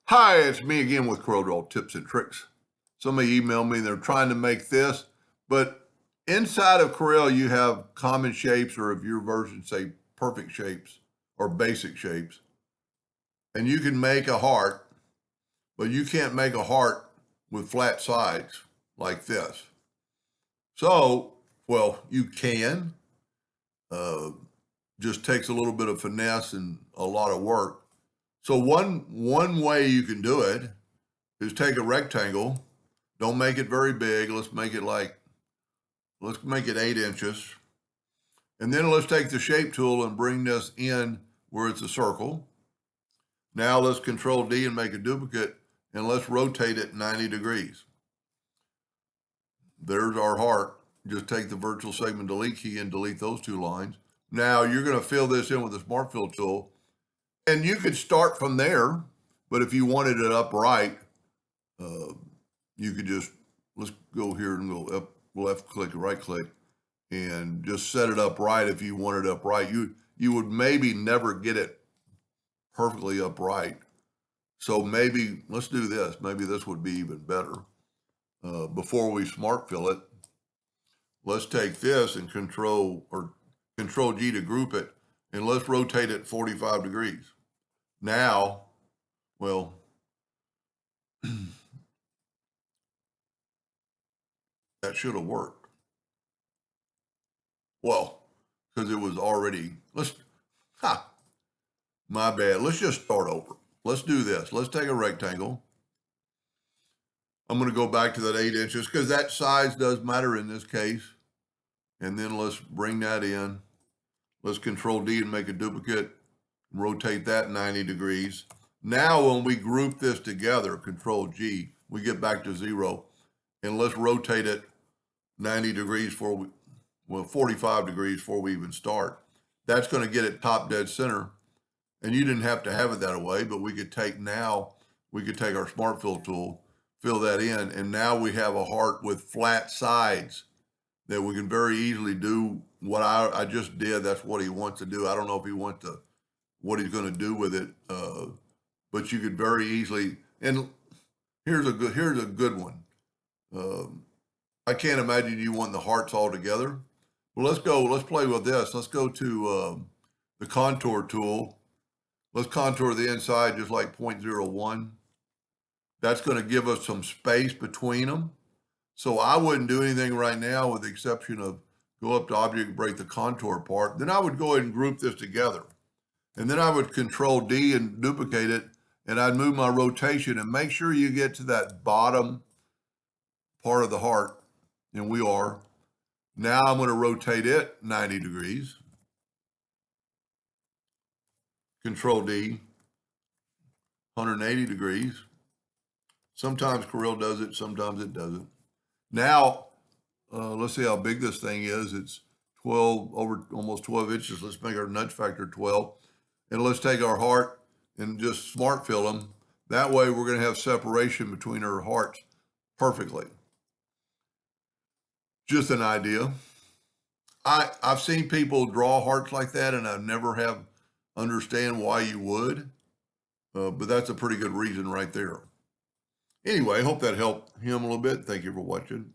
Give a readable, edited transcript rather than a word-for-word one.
Hi, it's me again with CorelDraw Tips and Tricks. Somebody emailed me, they're trying to make this, but inside of Corel you have common shapes, or if your version say perfect shapes or basic shapes. And you can make a heart, but you can't make a heart with flat sides like this. So, well, you can, just takes a little bit of finesse and a lot of work. So one way you can do it is take a rectangle. Don't make it very big. Let's make it 8 inches. And then let's take the shape tool and bring this in where it's a circle. Now let's Control D and make a duplicate, and let's rotate it 90 degrees. There's our heart. Just take the virtual segment delete key and delete those two lines. Now you're going to fill this in with the Smart Fill tool. And you could start from there, but if you wanted it upright, you could just, let's go here and go up, left click, right click, and just set it upright. If you want it upright, you would maybe never get it perfectly upright. So maybe, let's do this. Maybe this would be even better. Before we Smart Fill it, let's take this and Control G to group it, and let's rotate it 45 degrees. Now, well, that should have worked. Well, because it was already, my bad. Let's just start over. Let's do this. Let's take a rectangle. I'm going to go back to that 8 inches because that size does matter in this case. And then let's bring that in. Let's Control D and make a duplicate. Rotate that 90 degrees. Now, when we group this together, Control G, we get back to 0. And let's rotate it 90 degrees 45 degrees before we even start. That's going to get it top dead center. And you didn't have to have it that way, but we could take our Smart Fill tool, fill that in, and now we have a heart with flat sides that we can very easily do what I just did. That's what he wants to do. I don't know if he wants to, what he's going to do with it, but you could very easily, and here's a good one. I can't imagine you want the hearts all together. Well, let's play with this. Let's go to the contour tool. Let's contour the inside just like 0.01. That's going to give us some space between them. So I wouldn't do anything right now with the exception of go up to Object, break the contour part. Then I would go ahead and group this together. And then I would Control D and duplicate it, and I'd move my rotation and make sure you get to that bottom part of the heart, and we are. Now I'm going to rotate it 90 degrees. Control D, 180 degrees. Sometimes Corel does it, sometimes it doesn't. Now, let's see how big this thing is. It's 12, over almost 12 inches. Let's make our nudge factor 12. And let's take our heart and just Smart Fill them. That way we're going to have separation between our hearts perfectly. Just an idea. I've seen people draw hearts like that, and I never have understand why you would, but that's a pretty good reason right there. Anyway, I hope that helped him a little bit. Thank you for watching.